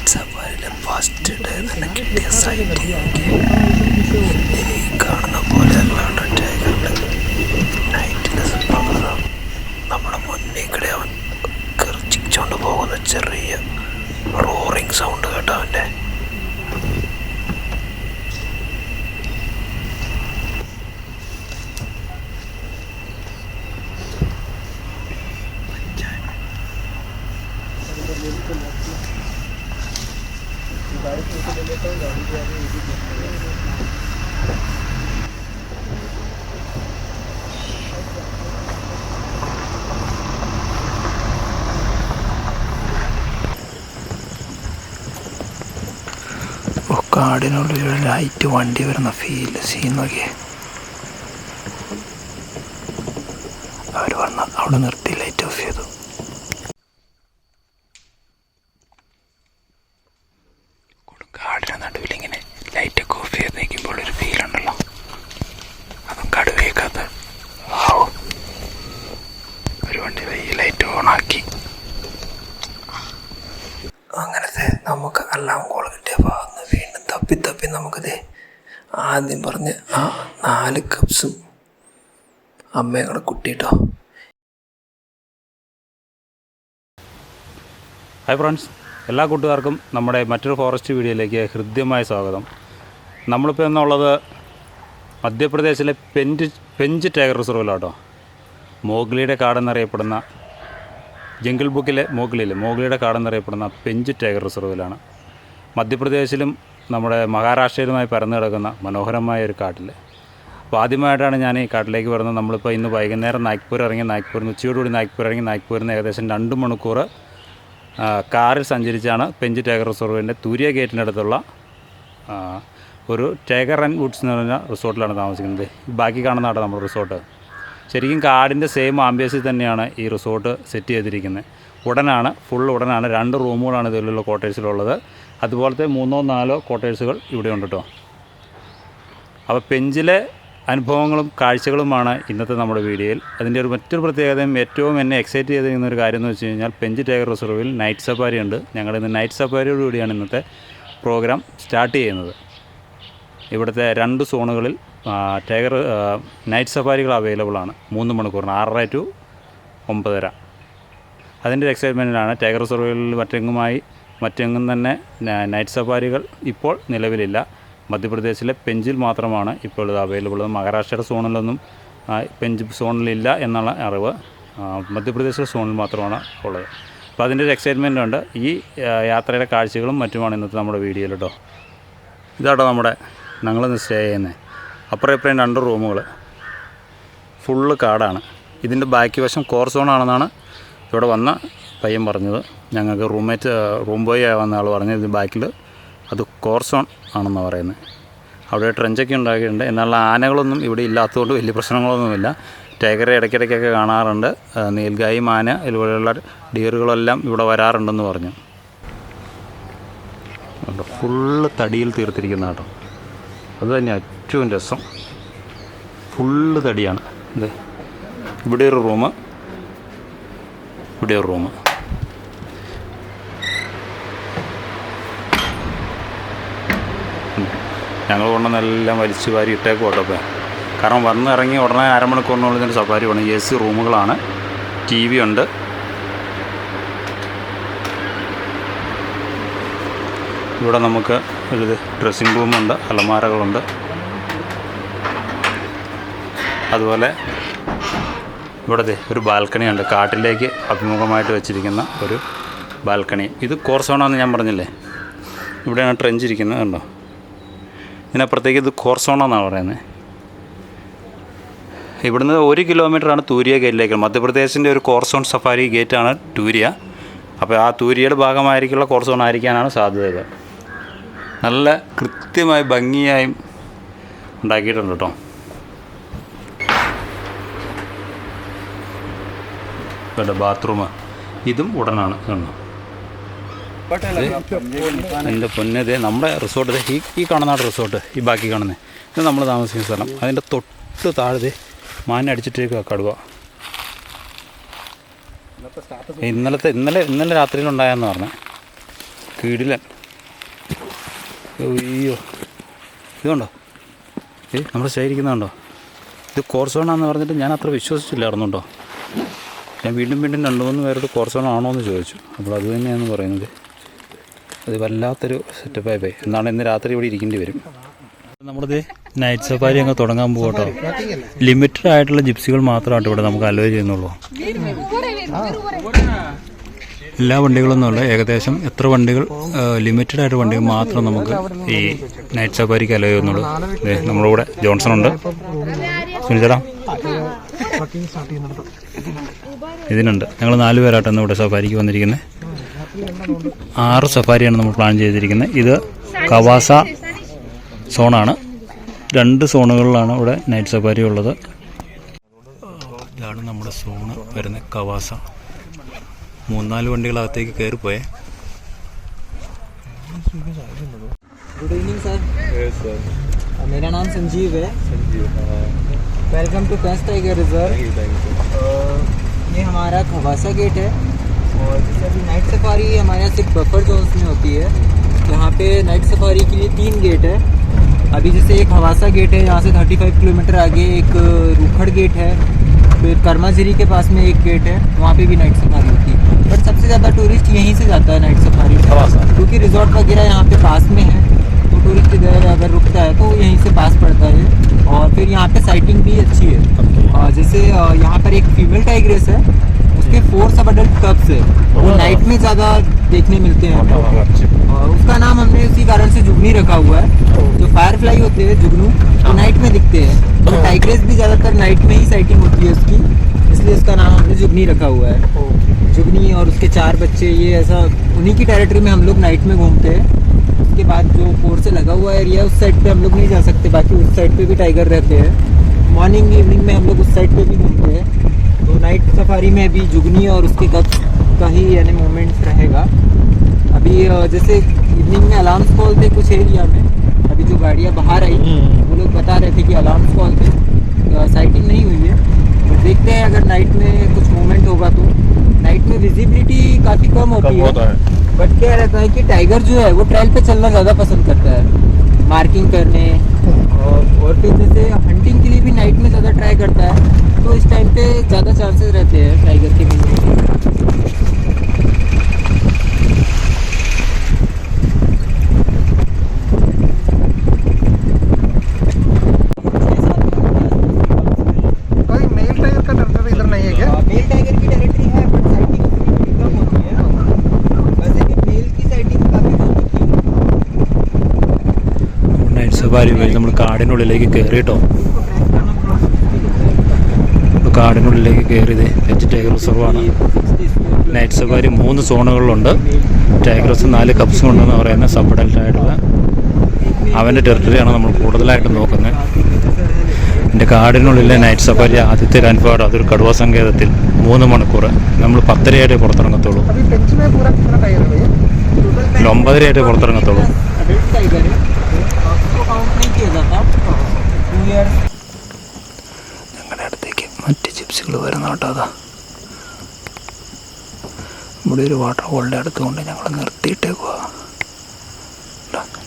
Night സഫാരിയിലെ first day തന്നെ കിട്ടിയ citing ഈ കാണുന്ന പോലെ അല്ലാണ്ട് ടൈഗറിൻ്റെ നൈറ്റിലെ പ്രകൃതം നമ്മുടെ മുന്നിൽ കൂടെ അവൻ ഗർജിച്ചുകൊണ്ട് പോകുന്ന ചെറിയ റോറിങ് സൗണ്ട് കേട്ടോ അവൻ്റെ. കാടിനുള്ളിൽ ലൈറ്റ് വണ്ടി വരുന്ന സീൻ നോക്കിയേ. അവർ വന്ന് അവിടെ നിർത്തി ലൈറ്റ് ഓഫ് ചെയ്തു. കാടിന് നടുവിൽ ഇങ്ങനെ ലൈറ്റൊക്കെ ഓഫ് ചെയ്ത് നിൽക്കുമ്പോൾ ഒരു ഫീലുണ്ടല്ലോ, അതും കടുവേക്കാത്ത. ഒരു വണ്ടി ഈ ലൈറ്റ് ഓണാക്കി. അങ്ങനത്തെ നമുക്ക് അലാം കോൾ കിട്ടിയ ഭാഗത്ത് വീണ്ടും തപ്പി നമുക്കിത് ആദ്യം പറഞ്ഞ് ആ 4 കപ്സും അമ്മയും കൂടെ കുട്ടിയിട്ടോ. ഹായ് ഫ്രണ്ട്സ്, എല്ലാ കൂട്ടുകാർക്കും നമ്മുടെ മറ്റൊരു ഫോറസ്റ്റ് വീഡിയോയിലേക്ക് ഹൃദ്യമായ സ്വാഗതം. നമ്മളിപ്പോൾ എന്നുള്ളത് മധ്യപ്രദേശിലെ പെഞ്ച് ടൈഗർ റിസർവിലാട്ടോ. മോഗ്ലിയുടെ കാടെന്നറിയപ്പെടുന്ന ജംഗിൾ ബുക്കിലെ മോഗ്ലിയുടെ കാടെന്നറിയപ്പെടുന്ന പെഞ്ച് ടൈഗർ റിസർവിലാണ്. മധ്യപ്രദേശിലും നമ്മുടെ മഹാരാഷ്ട്രയിലുമായി പരന്നു കിടക്കുന്ന മനോഹരമായ ഒരു കാട്ടിൽ. അപ്പോൾ ആദ്യമായിട്ടാണ് ഞാൻ ഈ കാട്ടിലേക്ക് വരുന്നത്. നമ്മളിപ്പോൾ ഇന്ന് വൈകുന്നേരം നാഗ്പൂർ ഇറങ്ങി, ഉച്ചയോടുകൂടി നാഗ്പൂരിൽ നിന്ന് ഏകദേശം 2 മണിക്കൂർ കാറിൽ സഞ്ചരിച്ചാണ് പെഞ്ച് ടൈഗർ റിസർവിൻ്റെ തൂരിയ ഗേറ്റിനടുത്തുള്ള ഒരു ടൈഗർ ആൻഡ് വുഡ്സ് എന്ന് പറഞ്ഞ റിസോർട്ടിലാണ് താമസിക്കുന്നത്. ബാക്കി കാണുന്നതാണ് നമ്മുടെ റിസോർട്ട്. ശരിക്കും കാടിൻ്റെ സെയിം ആംബിയൻസിൽ തന്നെയാണ് ഈ റിസോർട്ട് സെറ്റ് ചെയ്തിരിക്കുന്നത്. ഫുൾ ഉടനാണ്. 2 റൂമുകളാണ് ഇതിലുള്ള ക്വാർട്ടേഴ്സിലുള്ളത്. അതുപോലത്തെ 3-4 ക്വാർട്ടേഴ്സുകൾ ഇവിടെ ഉണ്ട് കേട്ടോ. അപ്പോൾ പെഞ്ചിലെ അനുഭവങ്ങളും കാഴ്ചകളുമാണ് ഇന്നത്തെ നമ്മുടെ വീഡിയോയിൽ. അതിൻ്റെ മറ്റൊരു പ്രത്യേകതയും ഏറ്റവും എന്നെ എക്സൈറ്റ് ചെയ്തിരിക്കുന്ന ഒരു കാര്യം എന്ന് വെച്ച് കഴിഞ്ഞാൽ പെഞ്ച് ടൈഗർ റിസർവിൽ നൈറ്റ് സഫാരി ഉണ്ട്. ഞങ്ങളിന്ന് നൈറ്റ് സഫാരിയോടുകൂടിയാണ് ഇന്നത്തെ പ്രോഗ്രാം സ്റ്റാർട്ട് ചെയ്യുന്നത്. ഇവിടുത്തെ 2 സോണുകളിൽ ടൈഗർ നൈറ്റ് സഫാരികൾ അവൈലബിൾ ആണ്. 3 മണിക്കൂറിന് 6:30 to 9:30. അതിൻ്റെ ഒരു എക്സൈറ്റ്മെൻറ്റിലാണ്. ടൈഗർ റിസർവിൽ മറ്റെങ്ങും തന്നെ നൈറ്റ് സഫാരികൾ ഇപ്പോൾ നിലവിലില്ല. മധ്യപ്രദേശിലെ പെഞ്ചിൽ മാത്രമാണ് ഇപ്പോൾ ഇത് അവൈലബിൾ. മഹാരാഷ്ട്രയുടെ സോണിലൊന്നും പെഞ്ച് സോണിലില്ല എന്നുള്ള അറിവ് മധ്യപ്രദേശിലെ സോണിൽ മാത്രമാണ് ഉള്ളത്. അപ്പോൾ അതിൻ്റെ ഒരു എക്സൈറ്റ്മെൻ്റ് ഉണ്ട്. ഈ യാത്രയുടെ കാഴ്ചകളും മറ്റുമാണ് ഇന്നത്തെ നമ്മുടെ വീഡിയോയിൽ കേട്ടോ. ഇതാട്ടോ ഞങ്ങളിന്ന് സ്റ്റേ ചെയ്യുന്നത്. അപ്പുറം ഇപ്പുറം 2 റൂമുകൾ ഫുള്ള് കാടാണ്. ഇതിൻ്റെ ബാക്കി വശം കോർ സോണാണെന്നാണ് ഇവിടെ വന്ന പയ്യൻ പറഞ്ഞത്. ഞങ്ങൾക്ക് റൂം ബോയ് വന്ന ആൾ പറഞ്ഞത് ഇത് ബാക്കിൽ അത് കോർ സോൺ ആണെന്നാണ് പറയുന്നത്. അവിടെ ട്രെഞ്ചൊക്കെ ഉണ്ടാക്കിയിട്ടുണ്ട്. എന്നാൽ ആനകളൊന്നും ഇവിടെ ഇല്ലാത്തതുകൊണ്ട് വലിയ പ്രശ്നങ്ങളൊന്നുമില്ല. ടൈഗറെ ഇടയ്ക്കിടയ്ക്കൊക്കെ കാണാറുണ്ട്. നീൽഗായി, ആന, ഇതുപോലെയുള്ള ഡിയറുകളെല്ലാം ഇവിടെ വരാറുണ്ടെന്ന് പറഞ്ഞു. ഫുള്ള് തടിയിൽ തീർത്തിരിക്കുന്ന കേട്ടോ. അത് തന്നെയാണ് ഏറ്റവും രസം. ഫുള്ള് തടിയാണ്. ഇവിടെ ഒരു റൂം, ഇവിടെ ഒരു റൂം. ഞങ്ങൾ കൊണ്ടുവന്നെല്ലാം വലിച്ചു വാരി ഇട്ടേക്കും കേട്ടോ. കാരണം വന്നിറങ്ങി ഉടനെ 1/2 മണിക്കൂറിനുള്ളിൽ തന്നെ സഫാരി വേണം. AC റൂമുകളാണ്, TV ഉണ്ട്. ഇവിടെ നമുക്ക് ഒരു ഡ്രസ്സിംഗ് റൂമുണ്ട്, അലമാരകളുണ്ട്. അതുപോലെ ഇവിടെ ഒരു ബാൽക്കണിയുണ്ട്, കാട്ടിലേക്ക് അഭിമുഖമായിട്ട് വെച്ചിരിക്കുന്ന ഒരു ബാൽക്കണി. ഇത് കോർ സോണാണെന്ന് ഞാൻ പറഞ്ഞില്ലേ. ഇവിടെയാണ് ട്രെഞ്ച് ഇരിക്കുന്നത് കണ്ടോ. ഇതിനപ്പുറത്തേക്ക് ഇത് കോർ സോണാണെന്നാണ് പറയുന്നത്. ഇവിടുന്ന് 1 കിലോമീറ്ററാണ് തൂരിയ ഗേറ്റിലേക്ക്. മധ്യപ്രദേശിൻ്റെ ഒരു കോർ സോൺ സഫാരി ഗേറ്റാണ് തൂരിയ. അപ്പോൾ ആ തൂരിയയുടെ ഭാഗമായിരിക്കുള്ള കോർ സോൺ ആയിരിക്കാനാണ് സാധ്യത. നല്ല കൃത്യമായി ഭംഗിയായും ഉണ്ടാക്കിയിട്ടുണ്ട് കേട്ടോ. ഇവിടെ ബാത്റൂം ഇതും ഉടനാണ് കണ്ടോ. എൻ്റെ പൊന്നതേ നമ്മുടെ റിസോർട്ട് ഈ കാണുന്ന റിസോർട്ട്, ഈ ബാക്കി കാണുന്നത് ഇത് നമ്മൾ താമസിക്കുന്ന സ്ഥലം. അതിൻ്റെ തൊട്ട് താഴെ മാൻ അടിച്ചിട്ടേക്ക് കടുവ. ഇന്നലെ രാത്രിയിലുണ്ടായെന്ന് പറഞ്ഞത്. കീടിലൻ അയ്യോ ഇതുണ്ടോ, നമ്മുടെ സ്റ്റേ ഇരിക്കുന്നതുണ്ടോ? ഇത് കോർസോണാന്ന് പറഞ്ഞിട്ട് ഞാൻ അത്ര വിശ്വസിച്ചില്ലായിരുന്നുണ്ടോ. ഞാൻ വീണ്ടും വീണ്ടും 2-3 പേരോട് കോർസോൺ ആണോ എന്ന് ചോദിച്ചു. അപ്പോൾ അത് തന്നെയാണ് പറയുന്നത്. അത് വല്ലാത്തൊരു സെറ്റപ്പായി പോയി. എന്നാണ് ഇന്ന് രാത്രി ഇവിടെ ഇരിക്കേണ്ടി വരും. നമ്മളിത് നൈറ്റ് സഫാരി അങ്ങ് തുടങ്ങാൻ പോകട്ടോ. ലിമിറ്റഡ് ആയിട്ടുള്ള ജിപ്സികൾ മാത്രമായിട്ട് ഇവിടെ നമുക്ക് അലോ ചെയ്യുന്നുള്ളൂ. എല്ലാ വണ്ടികളൊന്നുമല്ല, ഏകദേശം എത്ര വണ്ടികൾ, ലിമിറ്റഡ് ആയിട്ട് വണ്ടികൾ മാത്രം നമുക്ക് ഈ നൈറ്റ് സഫാരിക്ക് അലോ ചെയ്യുന്നുള്ളൂ. നമ്മുടെ കൂടെ ജോൺസൺ ഉണ്ട്, സുനിച്ചേട്ടാ ഇതിനുണ്ട്. ഞങ്ങൾ 4 പേരായിട്ടാണ് ഇവിടെ സഫാരിക്ക് വന്നിരിക്കുന്നത്. 6 സഫാരിയാണ് നമ്മൾ പ്ലാൻ ചെയ്തിരിക്കുന്നത്. ഇത് കവാസ സോണാണ്. 2 സോണുകളിലാണ് ഇവിടെ നൈറ്റ് സഫാരി ഉള്ളത്. ഇതാണ് നമ്മുടെ സോണ് വരുന്നത്, കവാസ. 3-4 വണ്ടികളകത്തേക്ക് കയറിപ്പോയേ. Good evening sir. मेरा नाम संजीव है। Welcome to Pench tiger reserve. ये हमारा खवासा गेट है और जैसे अभी नाइट सफारी हमारे यहाँ सिर्फ बफर जोन्स में होती है। यहाँ पे नाइट सफारी के लिए 3 गेट है। अभी जैसे एक खवासा गेट है, यहाँ से 35 किलोमीटर आगे एक रूखड़ गेट है, फिर कर्माझिरी के पास में एक गेट है, वहाँ पे भी नाइट सफारी होती है। बट सबसे ज़्यादा टूरिस्ट यहीं से जाता है नाइट सफारी, क्योंकि रिजॉर्ट वगैरह यहाँ पे पास में है, तो टूरिस्ट इधर अगर रुकता है तो यहीं से पास पड़ता है। और फिर यहाँ पे साइटिंग भी अच्छी है। जैसे यहाँ पर एक फीमेल टाइग्रेस है, उसके 4 सब अडल्ट कब्स है, वो नाइट में ज़्यादा देखने मिलते हैं। उसका नाम हमने उसी कारण से जुगनी रखा हुआ है। जो फायर फ्लाई होते हैं जुगनू, वो नाइट में दिखते हैं, तो टाइग्रेस भी ज़्यादातर नाइट में ही साइटिंग होती है उसकी, इसलिए उसका नाम हमने जुगनी रखा हुआ है। जुगनी और उसके 4 बच्चे, ये ऐसा उन्हीं की टेरिटरी में हम लोग नाइट में घूमते हैं। उसके बाद जो 4 से लगा हुआ एरिया, उस साइड पे हम लोग नहीं जा सकते, बाकी उस साइड पे भी टाइगर रहते हैं। मॉर्निंग इवनिंग में हम लोग उस साइड पे भी घूमते हैं। तो नाइट सफारी में अभी जुगनी और उसके कब्स का ही यानी मूवमेंट रहेगा। अभी जैसे इवनिंग में अलार्म्स कॉल थे कुछ एरिया में, अभी जो गाड़ियाँ बाहर आई वो लोग बता रहे थे कि अलार्म्स कॉल थे, साइटिंग नहीं हुई है। तो देखते हैं अगर नाइट में कुछ मूवमेंट होगा तो। नाइट में विजिबिलिटी काफ़ी कम होती है, बट क्या रहता है कि टाइगर जो है वो ट्रेल पे चलना ज़्यादा पसंद करता है, मार्किंग करने और फिर जैसे हंटिंग के लिए भी नाइट में ज़्यादा ट्राई करता है, तो इस टाइम पे ज़्यादा चांसेस रहते हैं टाइगर के मिलने के। मेल टाइगर का टेरिटरी इधर नहीं है क्या? मेल टाइगर की टेरिटरी है, बट साइटिंग कम होती है। वैसे भी मेल की साइटिंग काफ़ी कम होती है। നൈറ്റ് സഫാരി വഴി നമ്മൾ കാടിനുള്ളിലേക്ക് കയറി കേട്ടോ. കാടിനുള്ളിലേക്ക് കയറിയത് പെഞ്ച് ടൈഗർ റിസർവാണ്. നൈറ്റ് സഫാരി 3 സോണുകളിലുണ്ട്. ടൈഗർസ് 4 കപ്സും ഉണ്ടെന്ന് പറയുന്ന സബ് അഡൽട്ട് ആയിട്ടുള്ള അവൻ്റെ ടെറിട്ടറിയാണ് നമ്മൾ കൂടുതലായിട്ട് നോക്കുന്നത്. എൻ്റെ കാടിനുള്ളിലെ നൈറ്റ് സഫാരി ആദ്യത്തെ ഒരു അനുഭവമാണ്. അതൊരു കടുവ സങ്കേതത്തിൽ 3 മണിക്കൂർ. നമ്മൾ 10:30 പുറത്തിറങ്ങത്തുള്ളൂ, 9:30 പുറത്തിറങ്ങത്തുള്ളൂ. ഞങ്ങളുടെ അടുത്തേക്ക് മറ്റ് ജിപ്സികൾ വരുന്ന കേട്ടോ. അതാ ഇവിടെ ഒരു വാട്ടർ ഹോളിൻ്റെ അടുത്തുകൊണ്ട് ഞങ്ങൾ നിർത്തിയിട്ടേക്കുക.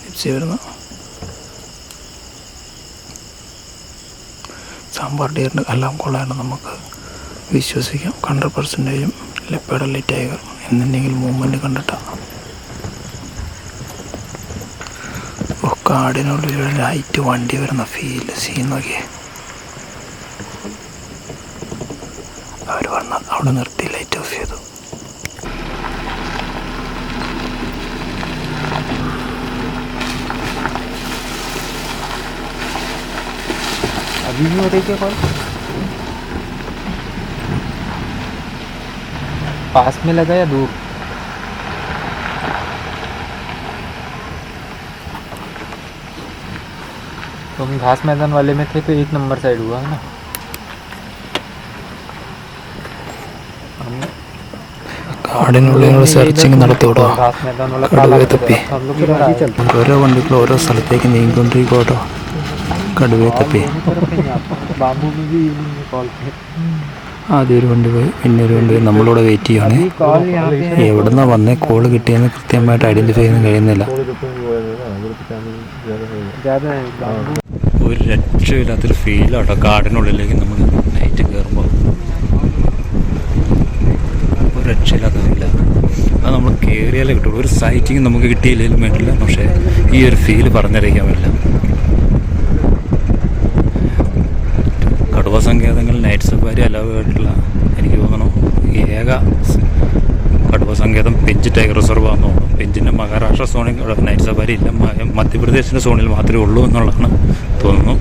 ജിപ്സി വരുന്നു. സാമ്പാർ ഡിയറിൻ്റെ എല്ലാം കൊള്ളാണ്ട് നമുക്ക് വിശ്വസിക്കാം. 100% ലെപ്പേർഡ് അല്ലി ടൈഗർ എന്തെങ്കിലും മൂവ്മെൻറ്റ് കണ്ടിട്ടാണ്. കാടിനുള്ളിൽ ലൈറ്റ് വണ്ടി വരുന്ന സീൻ നോക്കിയേ. അവർ വന്ന് അവിടെ നിർത്തി ലൈറ്റ് ഓഫ് ചെയ്തു. अभी भी हो रही क्या कॉल? पास में लगा या दूर? तो हम घास मैदान वाले में थे तो 1 नंबर साइड हुआ है ना। കാടിനുള്ളിൽ സെർച്ചിങ് നടത്തിവിടോ. കടുവയെ തപ്പി ഓരോ വണ്ടികൾ ഓരോ സ്ഥലത്തേക്ക് നീങ്ങിക്കൊണ്ടിരിക്കോട്ടോ. കടുവയെ തപ്പി ആദ്യം ഒരു വണ്ടി പോയി, പിന്നെ ഒരു വണ്ടി പോയി. നമ്മളിവിടെ വെയിറ്റ് ചെയ്യാണ്. എവിടുന്നാ വന്നേ കോള് കിട്ടിയെന്ന് കൃത്യമായിട്ട് ഐഡൻറ്റിഫൈ ചെയ്യാൻ കഴിയുന്നില്ല. ഒരു രക്ഷയില്ലാത്തൊരു ഫീലാട്ടോ കാടിനുള്ളിലേക്ക് നമ്മൾ നൈറ്റ് കയറുമ്പോൾ. ഒരു രക്ഷയില്ലാത്ത ഫീലാണ്. അത് നമ്മൾ കയറിയാലേ കിട്ടുള്ളൂ. ഒരു സൈറ്റിങ് നമുക്ക് കിട്ടിയില്ലെങ്കിലും വേണ്ടില്ല, പക്ഷേ ഈ ഒരു ഫീല് പറഞ്ഞറിയിക്കാൻ പറ്റില്ല. കടുവ സങ്കേതങ്ങൾ നൈറ്റ് സഫാരി അലവായിട്ടുള്ള എനിക്ക് തോന്നുന്നു ഏക കടുവ സങ്കേതം പെഞ്ച് ടൈഗർ റിസർവ് ആണെന്ന് തോന്നുന്നു. പെഞ്ചിൻ്റെ മഹാരാഷ്ട്ര സോണിൽ നൈറ്റ് സഫാരി ഇല്ല, മധ്യപ്രദേശിൻ്റെ സോണിൽ മാത്രമേ ഉള്ളൂ എന്നുള്ളതാണ് തോന്നുന്നു.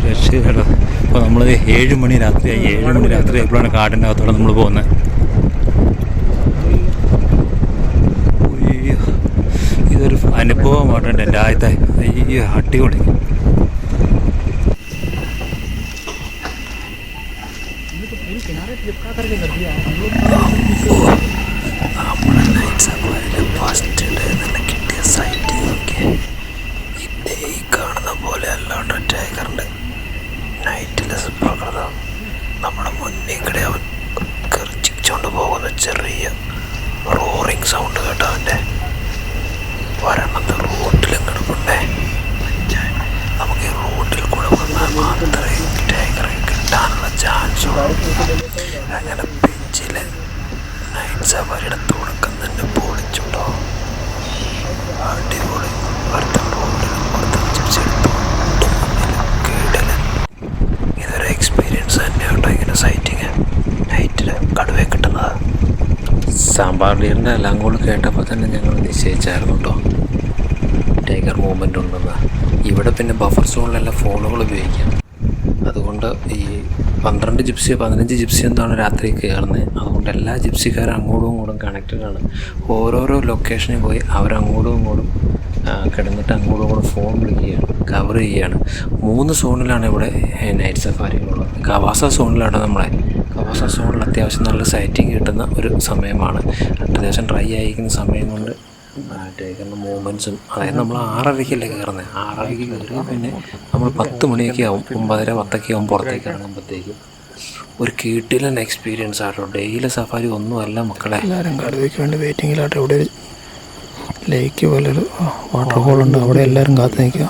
രക്ഷയില്ല. അപ്പോൾ നമ്മൾ 7 മണി രാത്രിയായപ്പോഴാണ് കാടിൻ്റെ അകത്തോടെ നമ്മൾ പോകുന്നത്. ഇതൊരു അനുഭവമായിട്ടുണ്ട് എൻ്റെ ആദ്യത്തെ. ഈ അടിപൊളി. നമ്മുടെ നൈറ്റ് സഫാരിയിലെ ഫസ്റ്റ് ഡേ തന്നെ കിട്ടിയ സൈറ്റിംഗ് ഒക്കെ ഈ കാണുന്ന പോലെ അല്ലാണ്ട് ടൈഗറിൻ്റെ നൈറ്റിലെ പ്രകൃതം നമ്മുടെ മുന്നിൽ കൂടെ അവൻ ഗർജിച്ചുകൊണ്ട് പോകുന്ന ചെറിയ റോറിങ് സൗണ്ട് കേട്ടോ. അവൻ്റെ വരണത്തെ റോട്ടിലും കിടപ്പുണ്ടേ. നമുക്ക് ഈ റോട്ടിൽ കൂടെ വന്നാൽ മാത്രമേ ടൈഗറെ കിട്ടാനുള്ള ചാൻസ് ഉള്ളൂ. അങ്ങനെ ബീച്ചിലെ നൈറ്റ് സഫാരിയുടെ തുടക്കം തന്നെ പൊളിച്ചുണ്ടോ. അടിപൊളി. ഒരുത്തൻ റോഡിലും ഒരുത്തൻ ചിരിച്ചെടുത്തു കേടില്ല. ഇതൊരു എക്സ്പീരിയൻസ് തന്നെയാട്ടോ ഇങ്ങനെ സൈറ്റിങ് നൈറ്റിൽ കടുവയെ കിട്ടുന്നത്. സാമ്പാർ ഡീറിൻ്റെ എല്ലാം കൂടി കേട്ടപ്പോൾ തന്നെ ഞങ്ങൾ നിശ്ചയിച്ചായിരുന്നു കേട്ടോ ടൈഗർ മൂവ്മെൻ്റ് ഉണ്ടെന്ന്. ഇവിടെ പിന്നെ ബഫർ സോണിലെല്ലാം ഫോണുകൾ ഉപയോഗിക്കാം. അതുകൊണ്ട് ഈ 12 ജിപ്സിയോ 15 ജിപ്സിയോ എന്താണ് രാത്രി കയറുന്നത്. അതുകൊണ്ട് എല്ലാ ജിപ്സിക്കാരും അങ്ങോട്ടും ഇങ്ങോട്ടും കണക്റ്റഡാണ്. ഓരോരോ ലൊക്കേഷനിൽ പോയി അവരങ്ങോട്ടും ഇങ്ങോട്ടും കിടന്നിട്ട് അങ്ങോട്ടും ഇങ്ങോട്ടും ഫോൺ വിളിക്കുകയാണ്, കവർ ചെയ്യുകയാണ്. 3 സോണിലാണ് ഇവിടെ നൈറ്റ് സഫാരികളുള്ളത്. കവാസ സോണിലാണ് നമ്മളെ. കവാസ സോണിൽ അത്യാവശ്യം നല്ല സൈറ്റിംഗ് കിട്ടുന്ന ഒരു സമയമാണ്. അത്യാവശ്യം ഡ്രൈ ആയിരിക്കുന്ന സമയം കൊണ്ട് ടൈഗറിൻ്റെ മൂവ്മെൻറ്റ്സും. അതായത് നമ്മൾ 6:30-ക്കല്ലേ കയറുന്നത്. 6:30-ക്ക് കയറി പിന്നെ നമ്മൾ 10 മണിയൊക്കെ ആവും, 9:30, 10 ആവും പുറത്തേക്ക് ഇറങ്ങുമ്പോഴത്തേക്കും. ഒരു കിടിലൻ എക്സ്പീരിയൻസ് ആട്ടോ. ഡെയിലി സഫാരി ഒന്നുമല്ല മക്കളെ. എല്ലാവരും കടുവയ്ക്ക് വേണ്ടി വെയിറ്റിങ്ങിലാട്ടോ. ഇവിടെ ഒരു ലേക്ക് പോലൊരു വാട്ടർഫോൾ ഉണ്ട്, അവിടെ എല്ലാവരും കാത്തു നിൽക്കുക.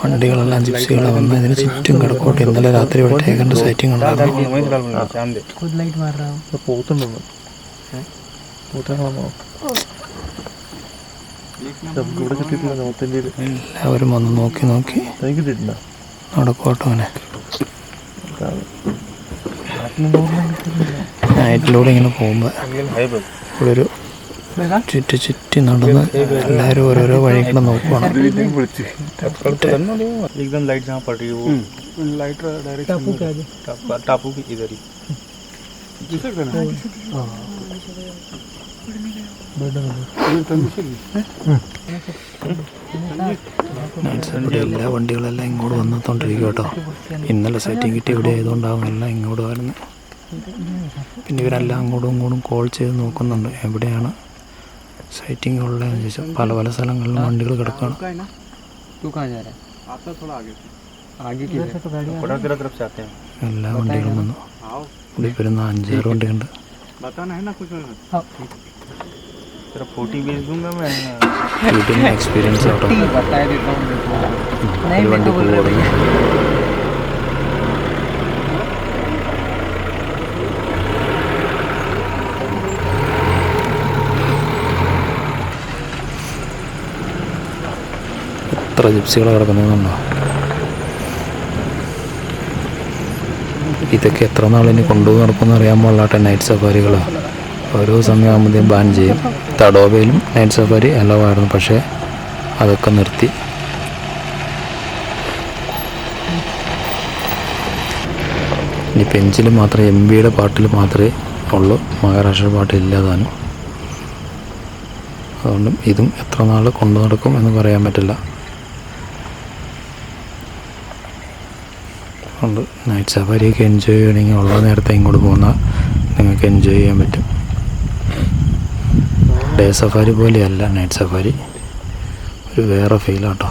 വണ്ടികളെല്ലാം ജിപ്സികളെ വന്ന് ഇതിന് ചുറ്റും കിടക്കോട്ടെ. ഇന്നലെ രാത്രി ഇവിടെ ടൈഗറിൻ്റെ സൈറ്റിംഗ് ഉണ്ടായിരുന്നു. എല്ലാവരും വന്ന് നോക്കി നടക്കോട്ടോ. അങ്ങനെ നൈറ്റിലൂടെ ഇങ്ങനെ പോകുമ്പോൾ ഇവിടെ ഒരു ചുറ്റി നടന്ന് എല്ലാവരും ഓരോരോ വഴി കൂടെ നോക്കുവാണ്. एकदम लाइट जहाँ पड़ रही है वो लाइट डायरेक्ट टापू की इधर ही ഇവിടെ എല്ലാ വണ്ടികളെല്ലാം ഇങ്ങോട്ട് വന്നെത്തോണ്ടിരിക്കും കേട്ടോ. ഇന്നലെ സൈറ്റിംഗ് കിട്ടി ഇവിടെ ആയതുകൊണ്ടാവും എല്ലാം ഇങ്ങോട്ട് വരുന്നത്. പിന്നെ ഇവരെല്ലാം അങ്ങോട്ടും ഇങ്ങോട്ടും കോൾ ചെയ്ത് നോക്കുന്നുണ്ട് എവിടെയാണ് സൈറ്റിംഗ് ഉള്ളതെന്ന് ചോദിച്ചാൽ. പല സ്ഥലങ്ങളിലും വണ്ടികൾ കിടക്കുകയാണ്. എല്ലാ വണ്ടികളും വന്നു. ഇവിടെ വരുന്ന 5-6 വണ്ടിയുണ്ട്. വീട്ടിൽ എക്സ്പീരിയൻസ് ആട്ടോ. ഒരു വണ്ടി പോകുന്നു. എത്ര ജിപ്സികൾ കിടക്കുന്നുണ്ടോ. ഇതൊക്കെ എത്ര നാളിനി കൊണ്ടുപോയി നടക്കുമെന്ന് അറിയാൻ പാടില്ലാട്ടെ നൈറ്റ് സഫാരികൾ. ഓരോ സമയമാകുമ്പോഴത്തേക്കും ബാൻ ചെയ്യും. തടോബയിലും നൈറ്റ് സഫാരി അലവായിരുന്നു, പക്ഷേ അതൊക്കെ നിർത്തി. ഇനി പെഞ്ചിൽ മാത്രമേ MVയുടെ പാട്ടിൽ മാത്രമേ ഉള്ളൂ, മഹാരാഷ്ട്ര പാട്ടില്ലാതാനും. അതുകൊണ്ടും ഇതും എത്ര നാൾ കൊണ്ടു നടക്കും എന്ന് പറയാൻ പറ്റില്ല. അതുകൊണ്ട് നൈറ്റ് സഫാരിയൊക്കെ എൻജോയ് ചെയ്യണമെങ്കിൽ ഉള്ള നേരത്തെ ഇങ്ങോട്ട് പോകുന്നാൽ നിങ്ങൾക്ക് എൻജോയ് ചെയ്യാൻ പറ്റും. ഡേ സഫാരി പോലെയല്ല നൈറ്റ് സഫാരി, ഒരു വേറെ ഫീലാട്ടോ.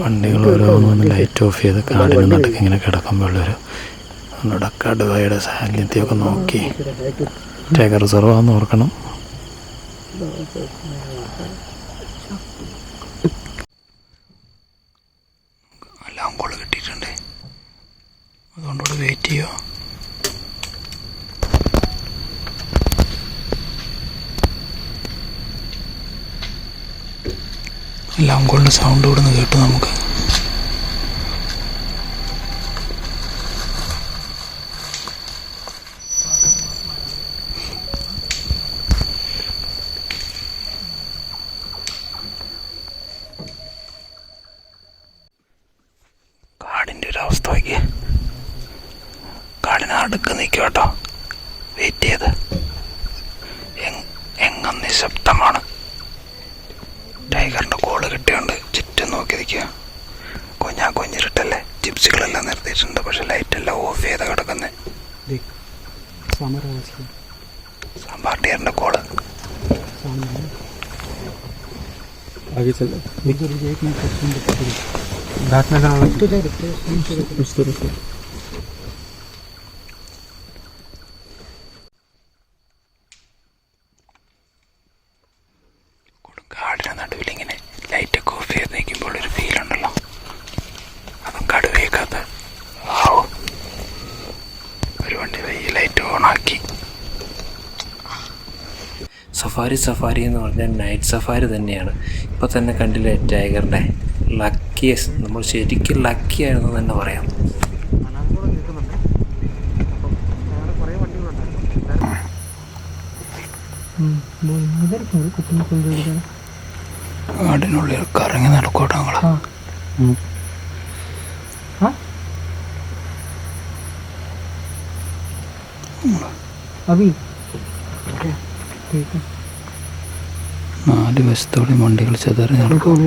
വണ്ടികൾ ഓരോന്നൊന്ന് ലൈറ്റ് ഓഫ് ചെയ്ത് കാടിന് നടുക്ക് ഇങ്ങനെ കിടക്കുമ്പോഴൊരു നമ്മുടെ കടുവയുടെ സാന്നിധ്യമൊക്കെ നോക്കി ടൈഗർ റിസർവ് ആണെന്ന് ഓർക്കണം. എല്ലാം കോള് കിട്ടിയിട്ടുണ്ട്, അതുകൊണ്ടോട് വെയിറ്റ് ചെയ്യുമോ. എല്ലാം കോളിൻ്റെ സൗണ്ട് ഇവിടെ നിന്ന് കേട്ടു നമുക്ക്. കാടിൻ്റെ ഒരു അവസ്ഥ നോക്കിയേ, കാടിന് അടുക്ക് നിൽക്കുക കേട്ടോ, വെയിറ്റ് ചെയ്ത്. എങ്ങും നിശബ്ദമാണ്. ടൈഗറിൻ്റെ കോള് കിട്ടിയുണ്ട്, ചുറ്റും നോക്കി നിൽക്കുക. കുഞ്ഞിരുട്ടല്ലേ, ജിപ്സികളെല്ലാം നിർത്തിയിട്ടുണ്ട്, പക്ഷെ ലൈറ്റെല്ലാം ഓഫ് ചെയ്ത് കിടക്കുന്നത്. സാമ്പാർ ഡിയറിൻ്റെ കോള്. കാടിന് നടുവിലിങ്ങനെ ലൈറ്റൊക്കെ ഓഫ് ചെയ്ത് നിൽക്കുമ്പോൾ ഒരു ഫീലുണ്ടല്ലോ, അതും കടുവയേക്കാത്ത. ഒരു വണ്ടി ഈ ലൈറ്റ് ഓണാക്കി. സഫാരി എന്ന് പറഞ്ഞാൽ നൈറ്റ് സഫാരി തന്നെയാണ്. ഇപ്പോൾ തന്നെ കണ്ടില്ലേ ടൈഗറിൻ്റെ ലക്കിയസ്റ്റ്, നമ്മൾ ശരിക്കും ലക്കി ആയിരുന്നു തന്നെ പറയാം. കാടിനുള്ളിൽ കറങ്ങി നടക്കോട്ടോ ഞങ്ങളെ. നാല് വശത്തോടെ വണ്ടികൾ ചെതറി നടക്കും.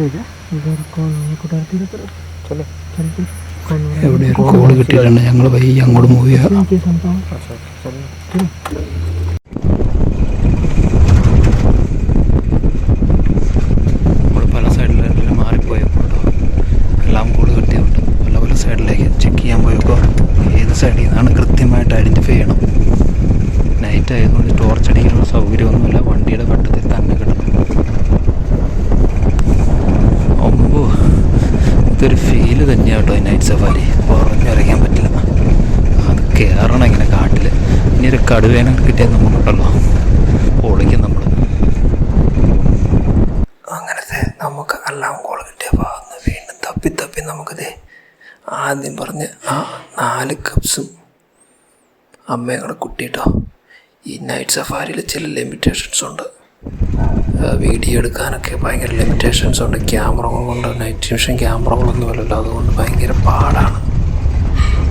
എവിടെ ഒരു കോള് കിട്ടിയിട്ടുണ്ട്, ഞങ്ങൾ വൈകി അങ്ങോട്ട് മൂവ് ചെയ്യാം. നമ്മൾ പല സൈഡിലെല്ലാം മാറിപ്പോയപ്പോൾ എല്ലാം കോള് കിട്ടിയുണ്ട്. പല പല സൈഡിലേക്ക് ചെക്ക് ചെയ്യാൻ പോയപ്പോൾ ഏത് സൈഡിൽ നിന്നാണ് കൃത്യമായിട്ട് ഐഡൻറ്റിഫൈ ചെയ്യണം. നൈറ്റ് ആയതുകൊണ്ട് ടോർച്ച് അടിക്കാനുള്ള സൗകര്യമൊന്നുമില്ല, വണ്ടിയുടെ വട്ടത്തിൽ തന്നെ കിടക്കും. ഒമ്പോ ഇതൊരു ഫീല് തന്നെയാണ് കേട്ടോ നൈറ്റ് സഫാരി, പറഞ്ഞറിയിക്കാൻ പറ്റില്ല. അത് കയറണം ഇങ്ങനെ കാട്ടിൽ. ഇനി ഒരു കടുവേനെ കിട്ടിയാൽ നമുക്കുണ്ടല്ലോ പൊളിക്കും നമ്മൾ. അങ്ങനത്തെ നമുക്ക് എല്ലാം കോൾ കിട്ടിയപ്പോൾ അന്ന് വീണ്ടും തപ്പി നമുക്കിതേ ആദ്യം പറഞ്ഞ് ആ 4 കപ്സും അമ്മയും കൂടെ കുട്ടിയിട്ടോ. ഈ നൈറ്റ് സഫാരിയിൽ ചില ലിമിറ്റേഷൻസ് ഉണ്ട്, വീഡിയോ എടുക്കാനൊക്കെ ഭയങ്കര ലിമിറ്റേഷൻസ് ഉണ്ട്. ക്യാമറകൾ കൊണ്ട് നൈറ്റ് വിഷൻ ക്യാമറകളൊന്നുമല്ലല്ലോ, അതുകൊണ്ട് ഭയങ്കര പാടാണ്.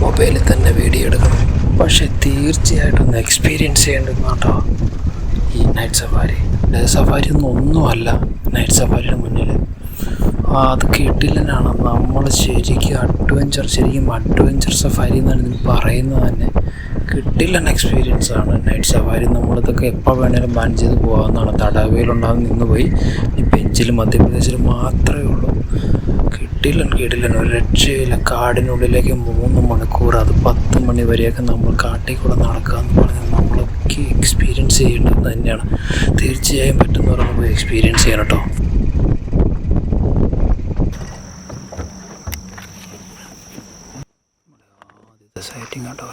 മൊബൈലിൽ തന്നെ വീഡിയോ എടുക്കണം. പക്ഷേ തീർച്ചയായിട്ടും ഒന്ന് എക്സ്പീരിയൻസ് ചെയ്യേണ്ടത് കേട്ടോ ഈ നൈറ്റ് സഫാരി. ഡേ സഫാരി ഒന്നുമല്ല നൈറ്റ് സഫാരിയുടെ മുന്നിൽ. അത് കിട്ടില്ലെന്നാണ് നമ്മൾ ശരിക്കും അഡ്വഞ്ചർ സഫാരി എന്നാണ് ഇതിന് പറയുന്നത് തന്നെ. കിട്ടില്ലെന്ന എക്സ്പീരിയൻസ് ആണ് നൈറ്റ് സഫാരി. നമ്മളിതൊക്കെ എപ്പോൾ വേണേലും ബാൻ ചെയ്ത് പോകാവുന്നതാണ്. തടവയിലുണ്ടാകുന്ന നിന്ന് പോയി ഈ ബെഞ്ചിലും മധ്യപ്രദേശിൽ മാത്രമേ ഉള്ളൂ. കിട്ടില്ല ഒരു രക്ഷയില്ല. കാടിനുള്ളിലേക്ക് 3 മണിക്കൂർ, അത് 10 മണി വരെയൊക്കെ നമ്മൾ കാട്ടിൽ കൂടെ നടക്കുക എന്ന് പറഞ്ഞാൽ നമ്മളൊക്കെ എക്സ്പീരിയൻസ് ചെയ്യേണ്ടത് തന്നെയാണ്. തീർച്ചയായും പറ്റുന്നവരൊന്ന് പോയി എക്സ്പീരിയൻസ് ചെയ്യണം കേട്ടോ. സൈറ്റിംഗ് കേട്ടോ.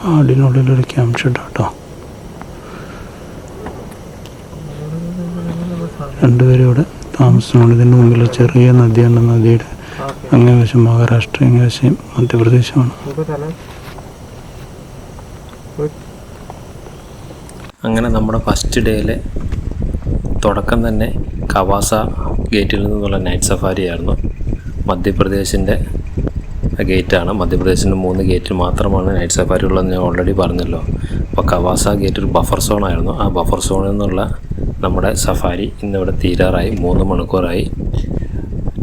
കാടിനുള്ളിലൊരു ക്യാമ്പ് ഷെഡ് കേട്ടോ. 2 പേരും ഇവിടെ താമസമാണ്. ഇതിൻ്റെ മുമ്പിൽ ചെറിയ നദിയാണ്. നദിയുടെ അങ്ങേ വശം മഹാരാഷ്ട്ര, അങ്ങേ വശം മധ്യപ്രദേശമാണ്. അങ്ങനെ നമ്മുടെ ഫസ്റ്റ് ഡേയിലെ തുടക്കം തന്നെ കവാസ ഗേറ്റിൽ നിന്നുള്ള നൈറ്റ് സഫാരി ആയിരുന്നു. മധ്യപ്രദേശിൻ്റെ ഗേറ്റാണ്. മധ്യപ്രദേശിൻ്റെ 3 ഗേറ്റിൽ മാത്രമാണ് നൈറ്റ് സഫാരി ഉള്ളതെന്ന് ഞാൻ ഓൾറെഡി പറഞ്ഞല്ലോ. അപ്പോൾ കവാസ ഗേറ്റ് ഒരു ബഫർ സോണായിരുന്നു. ആ ബഫർ സോണിൽ നിന്നുള്ള നമ്മുടെ സഫാരി ഇന്നിവിടെ തീരാറായി. 3 മണിക്കൂറായി.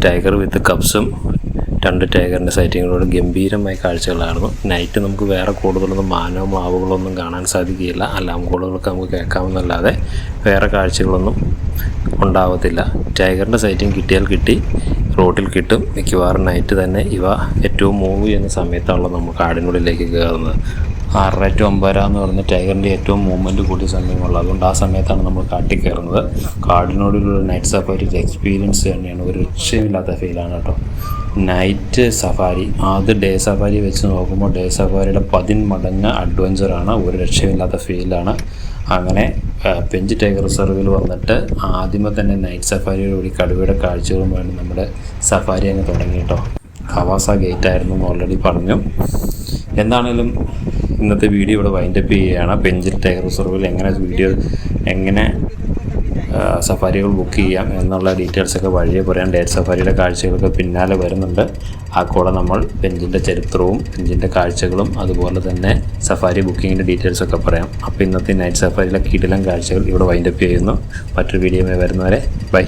ടൈഗർ വിത്ത് കപ്സും 2 ടൈഗറിൻ്റെ സൈറ്റിങ്ങോട് ഗംഭീരമായ കാഴ്ചകളായിരുന്നു. നൈറ്റ് നമുക്ക് വേറെ കൂടുതലൊന്നും മാനോ മാവുകളൊന്നും കാണാൻ സാധിക്കുകയില്ല. അലാം കോളുകളൊക്കെ നമുക്ക് കേൾക്കാമെന്നല്ലാതെ വേറെ കാഴ്ചകളൊന്നും ഉണ്ടാവത്തില്ല. ടൈഗറിൻ്റെ സൈറ്റിങ് കിട്ടിയാൽ കിട്ടി, റോഡിൽ കിട്ടും. മിക്കവാറും നൈറ്റ് തന്നെ ഇവ ഏറ്റവും മൂവ് ചെയ്യുന്ന സമയത്താണല്ലോ നമ്മൾ കാടിനുള്ളിലേക്ക് കയറുന്നത്. 6:30 to 9:30 എന്ന് പറഞ്ഞ ടൈഗറിൻ്റെ ഏറ്റവും മൂവ്മെൻറ്റ് കൂടിയ സമയമുള്ളത്. അതുകൊണ്ട് ആ സമയത്താണ് നമ്മൾ കാട്ടിൽ കയറുന്നത്. കാടിനോടുള്ള നൈറ്റ് സഫാരി എക്സ്പീരിയൻസ് തന്നെയാണ്. ഒരു രക്ഷയില്ലാത്ത ഫീലാണ് കേട്ടോ. നൈറ്റ് സഫാരി അത് ഡേ സഫാരി വെച്ച് നോക്കുമ്പോൾ ഡേ സഫാരിയുടെ 10 മടങ്ങ് അഡ്വഞ്ചറാണ്. ഒരു രക്ഷയില്ലാത്ത ഫീലാണ്. അങ്ങനെ പെഞ്ച് ടൈഗർ റിസർവിൽ വന്നിട്ട് ആദ്യമേ തന്നെ നൈറ്റ് സഫാരിയോടുകൂടി കടുവയുടെ കാഴ്ചകളും വേണ്ടി നമ്മുടെ സഫാരി അങ്ങ് തുടങ്ങി കേട്ടോ. കവാസ ഗേറ്റ് ആയിരുന്നു എന്ന് ഓൾറെഡി പറഞ്ഞു. എന്താണേലും ഇന്നത്തെ വീഡിയോ ഇവിടെ വൈൻഡപ്പ് ചെയ്യുകയാണ്. പെഞ്ച് ടൈഗർ റിസർവിൽ എങ്ങനെ സഫാരികൾ ബുക്ക് ചെയ്യാം എന്നുള്ള ഡീറ്റെയിൽസൊക്കെ വഴിയെ പറയാം. ഡേ സഫാരിയുടെ കാഴ്ചകളൊക്കെ പിന്നാലെ വരുന്നുണ്ട്. ആ കൂടെ നമ്മൾ പെഞ്ചിൻ്റെ ചരിത്രവും പെഞ്ചിൻ്റെ കാഴ്ചകളും അതുപോലെ തന്നെ സഫാരി ബുക്കിങ്ങിൻ്റെ ഡീറ്റെയിൽസൊക്കെ പറയാം. അപ്പോൾ ഇന്നത്തെ നൈറ്റ് സഫാരിയിലെ കിടിലൻ കാഴ്ചകൾ ഇവിടെ വൈൻഡപ്പ് ചെയ്യുന്നു. മറ്റൊരു വീഡിയോയുമായി വരുന്നവരെ ബൈ.